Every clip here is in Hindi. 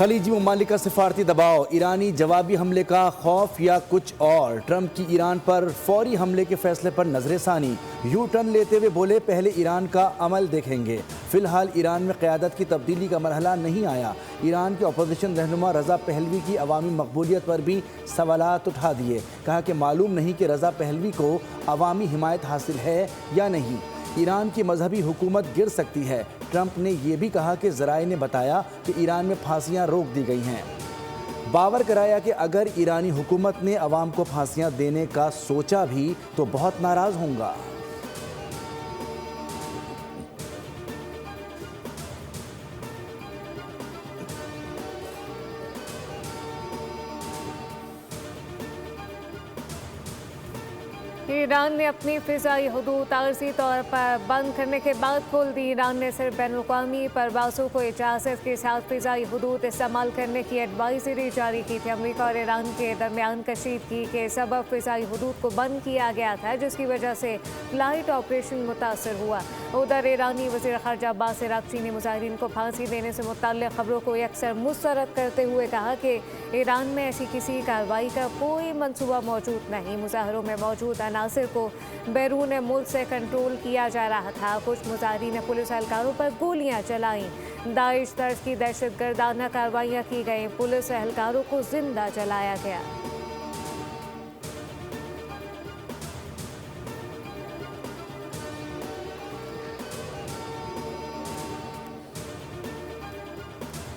खलीजी ममालिक का सिफारती दबाव, ईरानी जवाबी हमले का खौफ या कुछ और। ट्रंप की ईरान पर फौरी हमले के फैसले पर नजरसानी, यू टर्न लेते हुए बोले पहले ईरान का अमल देखेंगे। फिलहाल ईरान में क़यादत की तब्दीली का मरहला नहीं आया। ईरान के अपोजिशन रहनुमा रज़ा पहलवी की अवामी मकबूलियत पर भी सवालात उठा दिए। कहा कि मालूम नहीं कि रज़ा पहलवी को अवामी हिमायत हासिल है या नहीं। ईरान की मजहबी हुकूमत गिर सकती है। ट्रंप ने यह भी कहा कि ज़राए ने बताया कि ईरान में फांसियां रोक दी गई हैं। बावर कराया कि अगर ईरानी हुकूमत ने अवाम को फांसियां देने का सोचा भी तो बहुत नाराज़ होंगे। ईरान ने अपनी फ़िज़ाई हदूद आर्जी तौर पर बंद करने के बाद खोल दी। ईरान ने सिर्फ बैनुल-अक़वामी परवाज़ों को इजाज़त के साथ फ़िज़ाई हदूद इस्तेमाल करने की एडवाइजरी जारी की थी। अमेरिका और ईरान के दरमियान कशीदगी के सबब फ़िज़ाई हदूद को बंद किया गया था, जिसकी वजह से फ़्लाइट ऑपरेशन मुतासर हुआ। उधर ईरानी वज़ीर ख़ारजा अब्बास अराग़ची ने मुज़ाहिरीन को फांसी देने से मुतल्लिक़ खबरों को यकसर मुस्तरद करते हुए कहा कि ईरान में ऐसी किसी कार्रवाई का कोई मंसूबा मौजूद नहीं। मुज़ाहरों में मौजूद अनासिर को बैरून मुल्क से कंट्रोल किया जा रहा था। कुछ मुज़ाहिरीन ने पुलिस एहलकारों पर गोलियां चलाईं। दाइश तर्ज की दहशतगर्दाना कार्रवाइयाँ की गईं। पुलिस एहलकारों को जिंदा जलाया गया।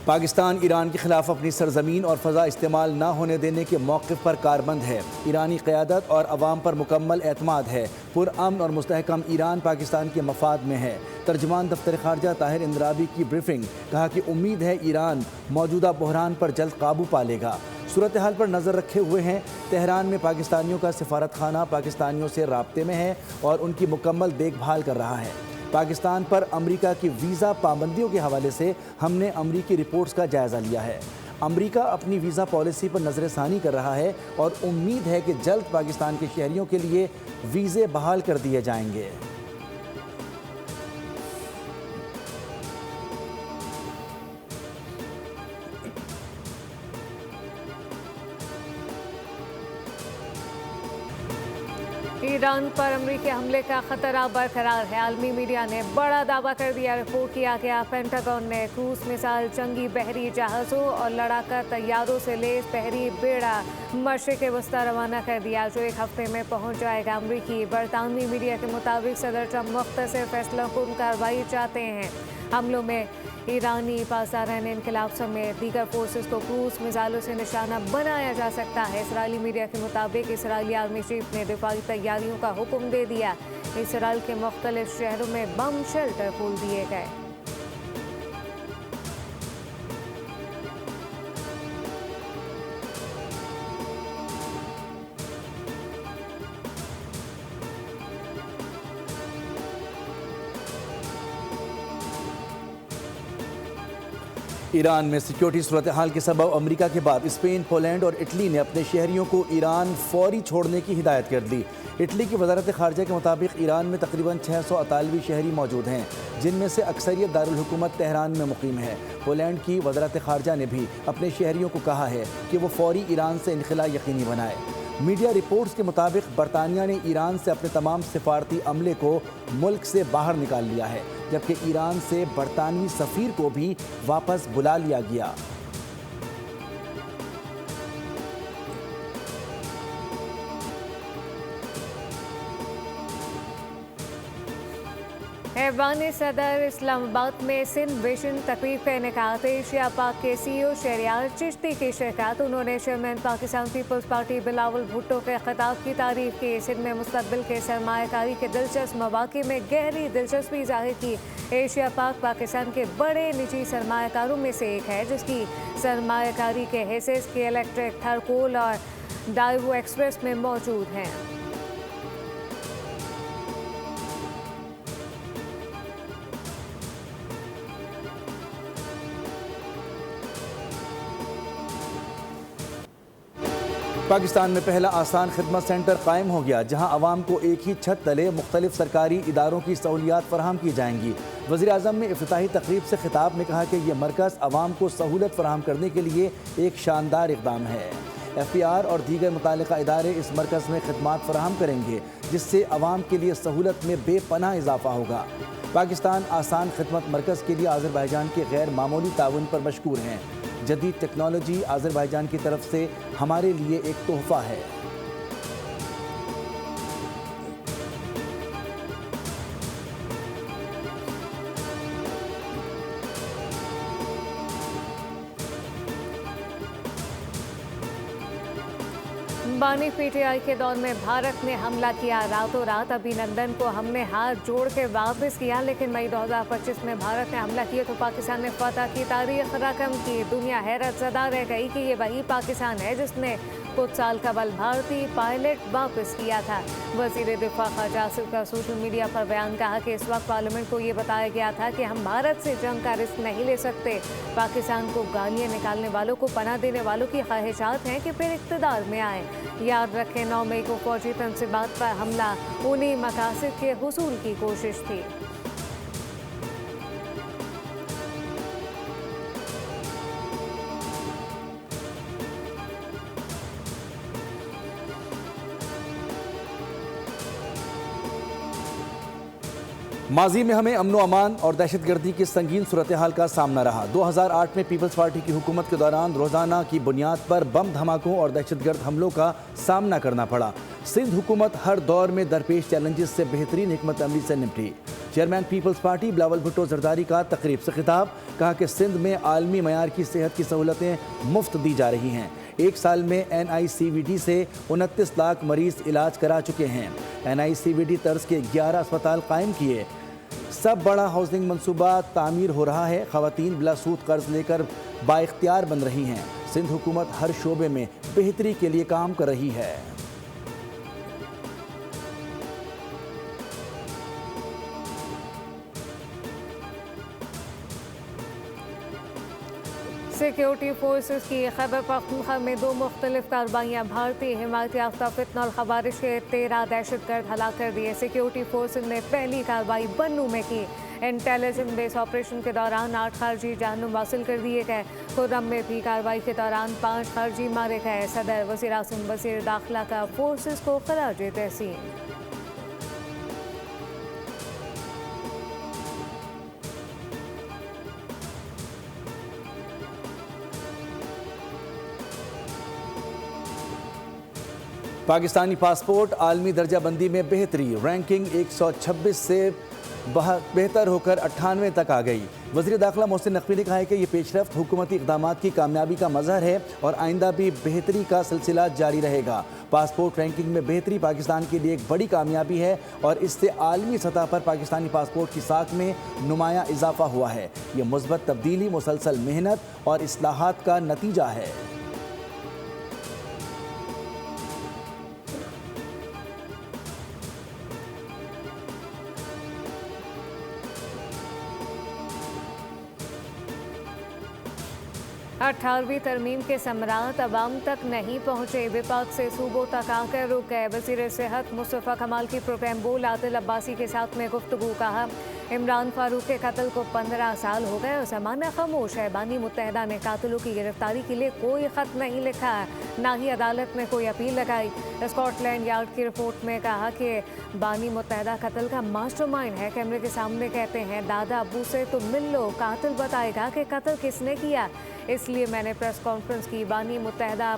पाकिस्तान ईरान के खिलाफ अपनी सरजमीन और फ़ज़ा इस्तेमाल न होने देने के मौक़िफ़ पर कारबंद है। ईरानी क़यादत और अवाम पर मुकम्मल एतमाद है। पुरअमन और मुस्तहकम ईरान पाकिस्तान के मफाद में है। तर्जुमान दफ्तर ख़ारजा ताहिर इंदराबी की ब्रीफिंग, कहा कि उम्मीद है ईरान मौजूदा बहरान पर जल्द काबू पा लेगा। सूरत हाल पर नज़र रखे हुए हैं। तेहरान में पाकिस्तानियों का सफारत खाना पाकिस्तानियों से राब्ते में है और उनकी मुकम्मल देखभाल कर रहा है। पाकिस्तान पर अमरीका की वीज़ा पाबंदियों के हवाले से हमने अमरीकी रिपोर्ट्स का जायज़ा लिया है। अमरीका अपनी वीज़ा पॉलिसी पर नज़रसानी कर रहा है और उम्मीद है कि जल्द पाकिस्तान के शहरियों के लिए वीज़े बहाल कर दिए जाएंगे। ईरान पर अमरीकी हमले का खतरा बरकरार है। आलमी मीडिया ने बड़ा दावा कर दिया। रिपोर्ट किया गया पेंटागन ने क्रूज मिसाइल, जंगी बहरी जहाज़ों और लड़ाका तैयारों से लैस बहरी बेड़ा मशरिक़ वस्ता रवाना कर दिया, जो एक हफ्ते में पहुंच जाएगा। अमरीकी बरतानवी मीडिया के मुताबिक सदर ट्रंप मुख्तसर फैसलाकुन कार्रवाई चाहते हैं। हमलों में ईरानी पासदारान इनकलाब समेत दीगर फोर्सेस को क्रूज मिसाइलों से निशाना बनाया जा सकता है। इसराइली मीडिया के मुताबिक इसराइली आर्मी चीफ ने दिफाई तैयारियों का हुक्म दे दिया। इसराइल के मुख्तलिफ शहरों में बम शेल्टर खोल दिए गए। ईरान में सिक्योरिटी सूरत हाल के सबब अमरीका के बाद स्पेन, पोलैंड और इटली ने अपने शहरियों को ईरान फौरी छोड़ने की हिदायत कर दी। इटली की वजारत खारजा के मुताबिक ईरान में तकरीबन 600 अतालवी शहरी मौजूद हैं, जिनमें से अक्सरियत दारुल हुकूमत तेहरान में मुकीम है। पोलैंड की वजारत खारजा ने भी अपने शहरियों को कहा है कि वो फौरी ईरान से इनखला यकीनी बनाए। मीडिया रिपोर्ट्स के मुताबिक बरतानिया ने ईरान से अपने तमाम सिफारती अमले को मुल्क से बाहर निकाल लिया है, जबकि ईरान से बरतानवी सफ़ीर को भी वापस बुला लिया गया। ऐवान सदर इस्लामाबाद में सिंध विजन तकरीब का इनेकाद। एशिया पाक के CEO शहरियार चिश्ती की शिरकत। उन्होंने चेयरमैन पाकिस्तान पीपल्स पार्टी बिलावल भुट्टो के खिताब की तारीफ की। सिंध में मुस्तकबिल के सरमायाकारी के दिलचस्प मौक़े में गहरी दिलचस्पी जाहिर की। एशिया पाक पाकिस्तान के बड़े निजी सरमायाकारों में से एक है, जिसकी सरमायाकारी के हिस्से के इलेक्ट्रिक, थरकोल और डाइवो एक्सप्रेस में मौजूद हैं। पाकिस्तान में पहला आसान खिदमत सेंटर कायम हो गया, जहां आवाम को एक ही छत तले मुख्तलिफ सरकारी इदारों की सहूलियात फराहम की जाएंगी। वज़ीर आज़म ने इफ्तिताही तकरीब से खिताब में कहा कि यह मरकज़ आवाम को सहूलत फराहम करने के लिए एक शानदार इक़दाम है। FPR और दीगर मुताल्लिक़ा इदारे इस मरकज़ में खिदमात फराहम करेंगे, जिससे आवाम के लिए सहूलत में बेपनाह इजाफा होगा। पाकिस्तान आसान खिदमत मरकज़ के लिए आज़रबाईजान के गैर मामूली ताउन पर मशकूर हैं। जदीद टेक्नोलॉजी आज़रबाईजान की तरफ से हमारे लिए एक तोहफ़ा है। बानी PTI के दौर में भारत ने हमला किया, रातों रात अभिनंदन को हमने हाथ जोड़ के वापस किया, लेकिन मई 2025 में भारत ने हमला किया तो पाकिस्तान ने फतह की तारीख रकम की। दुनिया हैरत ज़दा रह गई कि ये वही पाकिस्तान है जिसने कुछ साल कबल भारतीय पायलट वापस किया था। वज़ीर दिफा ख़ाजा आसिफ का सोशल मीडिया पर बयान कहा कि इस वक्त पार्लियामेंट को ये बताया गया था कि हम भारत से जंग का रिस्क नहीं ले सकते। पाकिस्तान को गालियाँ निकालने वालों को पनाह देने वालों की ख्वाहिशात हैं कि फिर इक़्तिदार में आए। याद रखें, 9 मई को फौजी तनसीबात पर हमला उन्हीं मकासद के हुसूल की कोशिश थी। माजी में हमें अमन अमान और दहशतगर्दी की संगीन सूरत हाल का सामना रहा। 2008 में पीपल्स पार्टी की हुकूमत के दौरान रोज़ाना की बुनियाद पर बम धमाकों और दहशतगर्द हमलों का सामना करना पड़ा। सिंध हुकूमत हर दौर में दरपेश चैलेंजेस से बेहतरीन हिकमत अमली से निपटी। चेयरमैन पीपल्स पार्टी बिलावल भुट्टो जरदारी का तकरीब से खिताब, कहा कि सिंध में आलमी मयार की सेहत की सहूलतें मुफ्त दी जा रही हैं। एक साल में NICVD से 29 लाख मरीज इलाज करा चुके हैं। NICVD तर्ज के 11 अस्पताल कायम किए। सब बड़ा हाउसिंग मंसूबा तामीर हो रहा है। ख़वातीन बिला सूद कर्ज लेकर बाइख्तियार बन रही हैं। सिंध हुकूमत हर शोबे में बेहतरी के लिए काम कर रही है। सिक्योरिटी फोर्सेस की खैबर पख्तूनख्वा में 2 मुख्तलिफ कार्रवाइयाँ। भारतीय हिमायत याफ्ता फितना और खवारिश के 13 दहशतगर्द हलाक कर दिए। सिक्योरिटी फोर्सेस ने पहली कार्रवाई बन्नू में की। इंटेलिजेंस बेस ऑपरेशन के दौरान 8 खारजी जानम हासिल कर दिए गए। खुर्रम में भी कार्रवाई के दौरान 5 खारजी मारे गए। सदर वज़ीर आज़म वज़ीर दाखिला का फोर्सेस को खराज तहसीन। पाकिस्तानी पासपोर्ट आलमी दर्जाबंदी में बेहतरी, रैंकिंग 126 से बेहतर होकर 98 तक आ गई। वज़ीर दाखिला मोहसिन नकवी ने कहा है कि ये पेशरफ्त हुकूमती इक़दामात की कामयाबी का मज़हर है और आइंदा भी बेहतरी का सिलसिला जारी रहेगा। पासपोर्ट रैंकिंग में बेहतरी पाकिस्तान के लिए एक बड़ी कामयाबी है और इससे आलमी सतह पर पाकिस्तानी पासपोर्ट की साख में नुमाया इजाफा हुआ है। ये मुस्बत तब्दीली मुसलसल मेहनत और इस्लाहात का नतीजा है। अठारहवीं तरमीम के समरात अवाम तक नहीं पहुँचे। विपाक से सूबों तक आकर रुक गए। वज़ीर सेहत मुस्तफ़ा कमाल की प्रोग्राम बोल आदिल अब्बासी के साथ में गुफ्तगू, कहा इमरान फारूक के कत्ल को 15 साल हो गए और ज़माना खामोश है। बानी मुत्तहिदा ने कातिलों की गिरफ्तारी के लिए कोई ख़त नहीं लिखा है, ना ही अदालत में कोई अपील लगाई। स्कॉटलैंड यार्ड की रिपोर्ट में कहा कि बानी मुत्तहिदा कत्ल का मास्टरमाइंड है। कैमरे के सामने कहते हैं, दादा अबू से तुम मिल लो, कातिल बताएगा कि कत्ल किसने किया, इसलिए मैंने प्रेस कॉन्फ्रेंस की। बानी मुत्तहिदा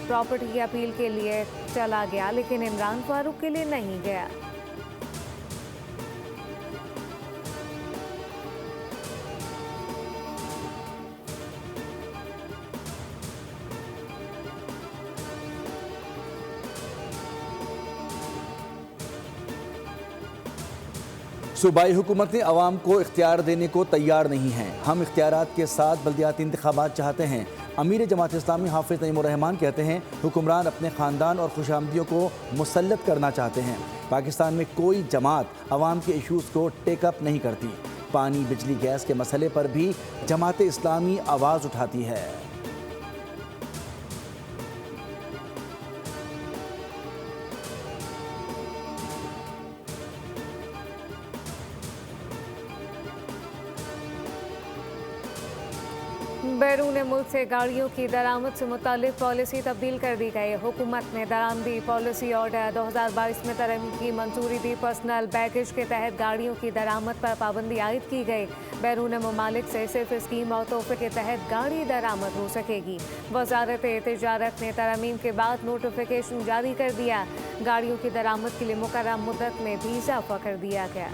प्रॉपर्टी की अपील के लिए चला गया, लेकिन इमरान फारूक के लिए नहीं गया। सूबाई हुकूमत ने अवाम को इख्तियार देने को तैयार नहीं है। हम इख्तियारात के साथ बल्दियाती इंतखाबात चाहते हैं। अमीर जमात इस्लामी हाफिज़ नईमुर रहमान कहते हैं, हुक्मरान अपने ख़ानदान और खुशामदियों को मुसल्लत करना चाहते हैं। पाकिस्तान में कोई जमात अवाम के इशूज़ को टेकअप नहीं करती। पानी, बिजली, गैस के मसले पर भी जमात इस्लामी आवाज़ उठाती है। बैरून मुल्क से गाड़ियों की दरामद से मुतालिक पॉलिसी तब्दील कर दी गई। हुकूमत ने दरामदी पॉलिसी ऑर्डर 2022 में तरमीम की मंजूरी दी। पर्सनल बैगेज के तहत गाड़ियों की दरामद पर पाबंदी आयद की गई। बैरून ममालिक से सिर्फ स्कीम और तोहफे के तहत गाड़ी दरामद हो सकेगी। वजारत तिजारत ने तरमीम के बाद नोटिफिकेशन जारी कर दिया। गाड़ियों की दरामद के लिए मुकर्रर मुद्दत में भी इजाफा कर दिया गया।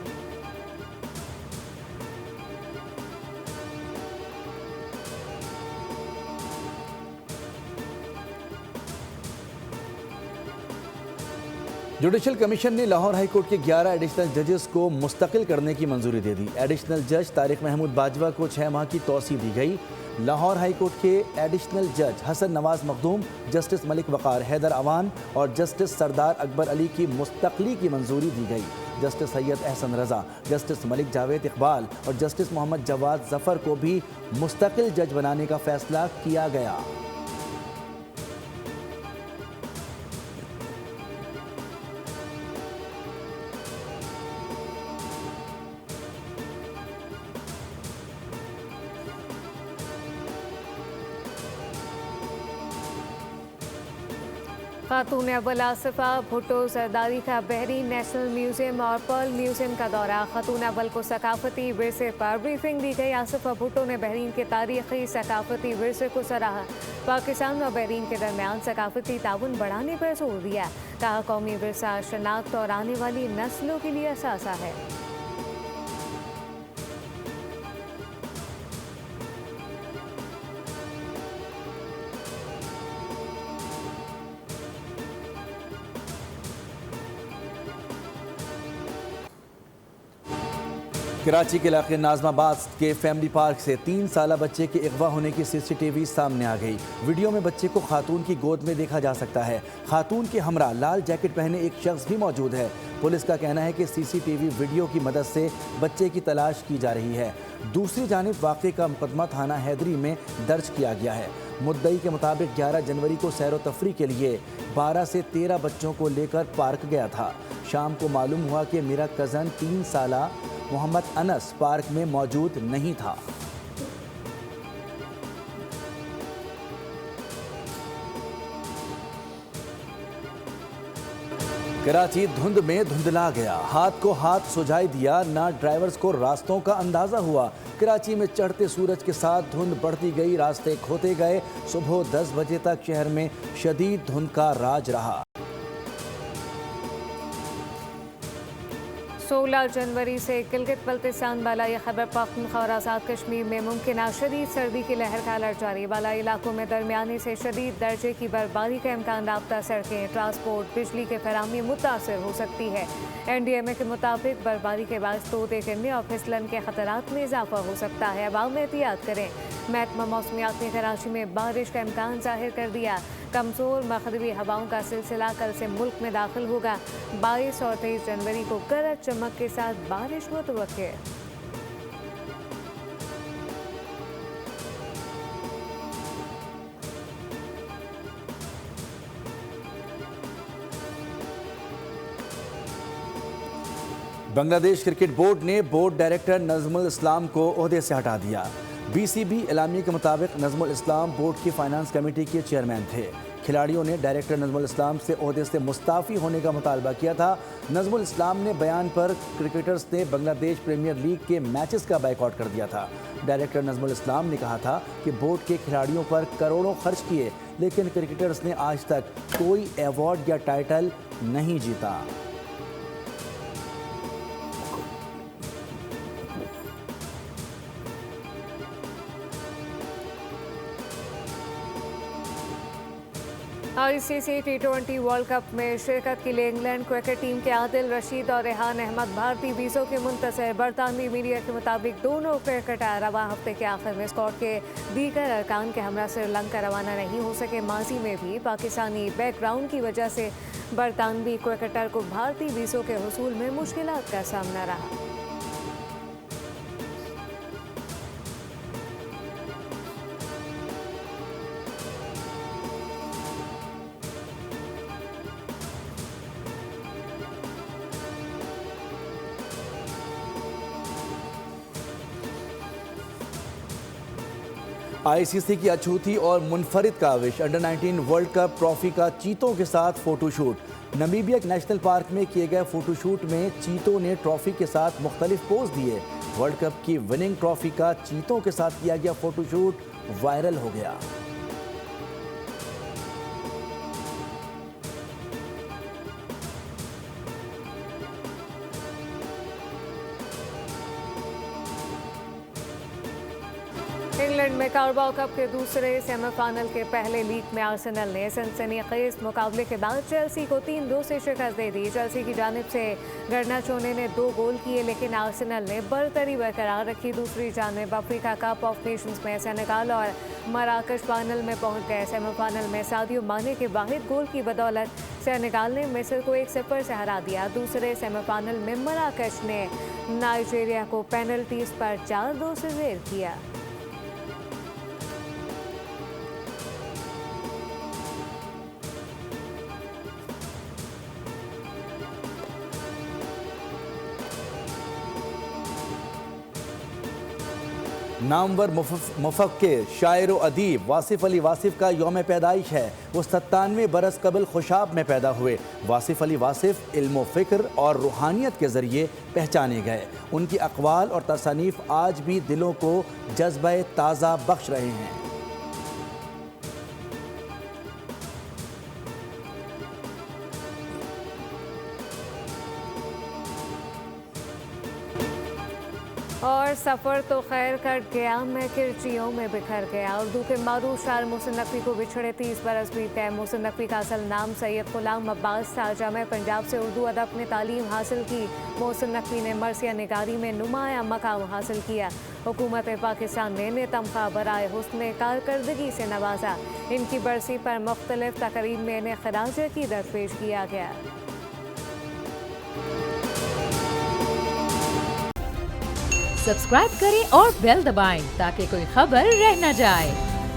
जुडिशल कमीशन ने लाहौर हाई कोर्ट के 11 एडिशनल जजेस को मुस्तकिल करने की मंजूरी दे दी। एडिशनल जज तारिक महमूद बाजवा को 6 माह की तौसी दी गई। लाहौर हाई कोर्ट के एडिशनल जज हसन नवाज मखदूम, जस्टिस मलिक वक़ार हैदर अवान और जस्टिस सरदार अकबर अली की मुस्तकली की मंजूरी दी गई। जस्टिस सैयद अहसन रज़ा, जस्टिस मलिक जावेद इकबाल और जस्टिस मोहम्मद जवाद जफ़र को भी मुस्तकिल जज बनाने का फैसला किया गया। खातून अव्वल आसिफा भुट्टो जरदारी का बहरीन नेशनल म्यूजियम और पर्ल म्यूजियम का दौरा। खातून अव्वल को सकाफती विरसे पर ब्रीफिंग दी गई। आसिफा भुट्टो ने बहरीन के तारीखी सकाफती विरसे को सराहा। पाकिस्तान और बहरीन के दरमियान सकाफती ताउन बढ़ाने पर जोर दिया। कहा कौमी विरसा शनाख्त और आने वाली नस्लों के लिए असासा है। कराची के इलाके नाजमाबाद के फैमिली पार्क से 3 साला बच्चे के अगवा होने की सीसीटीवी सामने आ गई। वीडियो में बच्चे को खातून की गोद में देखा जा सकता है। खातून के हमरा लाल जैकेट पहने एक शख्स भी मौजूद है। पुलिस का कहना है कि सीसीटीवी वीडियो की मदद से बच्चे की तलाश की जा रही है। दूसरी जानिब वाक़े का मुकदमा थाना हैदरी में दर्ज किया गया है। मुद्दई के मुताबिक 11 जनवरी को सैर व तफरी के लिए 12 से 13 बच्चों को लेकर पार्क गया था। शाम को मालूम हुआ कि मेरा कज़न 3 साला मोहम्मद अनस पार्क में मौजूद नहीं था। कराची धुंध में धुंधला गया। हाथ को हाथ सुझाई दिया, ना ड्राइवर्स को रास्तों का अंदाजा हुआ। कराची में चढ़ते सूरज के साथ धुंध बढ़ती गई, रास्ते खोते गए। सुबह 10 बजे तक शहर में शदीद धुंध का राज रहा। 16 जनवरी से गिलगित बल्तिस्तान बालाई खैबर पख्तूनख्वा और आज़ाद कश्मीर में मुमकिन शदीद सर्दी की लहर का अलर्ट जारी। बालाई इलाकों में दरमियानी से शदीद दर्जे की बर्फबारी का इम्कान। राब्ता सड़कें, ट्रांसपोर्ट, बिजली के फराहमी मुतासर हो सकती है। NDMA के मुताबिक बर्फबारी के बाद तोदे गिरने और फिसलन के खतरात में इजाफा हो सकता है। अवाम एहतियात करें। महकमा मौसमियात ने कराची में बारिश का इम्कान जाहिर कर दिया। कमज़ोर मगरिबी हवाओं का सिलसिला कल से मुल्क में दाखिल होगा। 22 और 23 जनवरी को गरज चमक के साथ बारिश मुतवक्के। बांग्लादेश क्रिकेट बोर्ड ने बोर्ड डायरेक्टर नजमुल इस्लाम को ओहदे से हटा दिया। BCB एलामिया के मुताबिक नजमुल इस्लाम बोर्ड की फाइनेंस कमेटी के चेयरमैन थे। खिलाड़ियों ने डायरेक्टर नजमुल इस्लाम से ओहदे से मुस्ताफ़ी होने का मुतालबा किया था। नजमुल इस्लाम ने बयान पर क्रिकेटर्स ने बांग्लादेश प्रीमियर लीग के मैचेस का बाइकआउट कर दिया था। डायरेक्टर नजमुल इस्लाम ने कहा था कि बोर्ड के खिलाड़ियों पर करोड़ों खर्च किए, लेकिन क्रिकेटर्स ने आज तक कोई अवार्ड या टाइटल नहीं जीता। ICC T20 वर्ल्ड कप में शिरकत के लिए इंग्लैंड क्रिकेट टीम के आदिल रशीद और रेहान अहमद भारतीय वीज़ों के मुंतज़िर। बरतानवी मीडिया के मुताबिक दोनों क्रिकेटर रवा हफ्ते के आखिर में स्क्वाड के दीगर अरकान के हमरा श्रीलंका रवाना नहीं हो सके। माजी में भी पाकिस्तानी बैकग्राउंड की वजह से बरतानवी क्रिकेटर को भारतीय वीज़ों के हुसूल में मुश्किलात का सामना रहा। ICC की अछूती और मुनफरिद Kaavish, under 19 world cup trophy का चीतों के साथ फोटोशूट। नमीबिया के नेशनल पार्क में किए गए फोटोशूट में चीतों ने ट्रॉफी के साथ मुख्तलिफ पोज दिए। वर्ल्ड कप की विनिंग ट्रॉफी का चीतों के साथ किया गया फोटोशूट वायरल हो गया। इंग्लैंड में कार्बाओ कप के दूसरे सेमीफाइनल के पहले लीग में आर्सेनल ने सनसनीखेज मुकाबले के बाद चेल्सी को 3-2 से शिकस्त दे दी। चेल्सी की जानिब से गर्नाचो ने 2 गोल किए, लेकिन आर्सेनल ने बरतरी बरकरार रखी। दूसरी जानिब अफ्रीका कप ऑफ नेशंस में सेनेगाल और मराकश फाइनल में पहुंच गए। सेमीफाइनल में सादियो माने के वाहिद गोल की बदौलत सेनेगाल ने मिस्र को 1-0 से हरा दिया। दूसरे सेमीफाइनल में मराकश ने नाइजीरिया को पेनल्टीज पर 4-2 से ज़ेर किया। नामवर मुफक्किर, शायर व अदीब वासिफ अली वासिफ का यौम पैदाइश है। वो 97 बरस कबल खुशाब में पैदा हुए। वासिफ अली वासिफ इल्म फ़िक्र और रूहानियत के ज़रिए पहचाने गए। उनकी अक़वाल और तसानीफ़ आज भी दिलों को जज्बे ताज़ा बख्श रहे हैं। और सफ़र तो खैर कट गया, मैं किरचियों में बिखर गया। उर्दू के मारूफ शायर मोहसिन नकवी को बिछड़े 30 बरस बीत गए। मोहसिन नकवी का असल नाम सैयद गुलाम अब्बास था। जामे पंजाब से उर्दू अदब में तालीम हासिल की। मोहसिन नकवी ने मरसिया निगारी में नुमाया मकाम हासिल किया। हुकूमत पाकिस्तान ने तमगा बराए हुस्न कारकर्दगी से नवाजा। इनकी बरसी पर मुख्तलिफ तकरीब में इन्हें खराज अकीदत पेश किया गया। सब्सक्राइब करें और बेल दबाएं ताकि कोई खबर रह न जाए।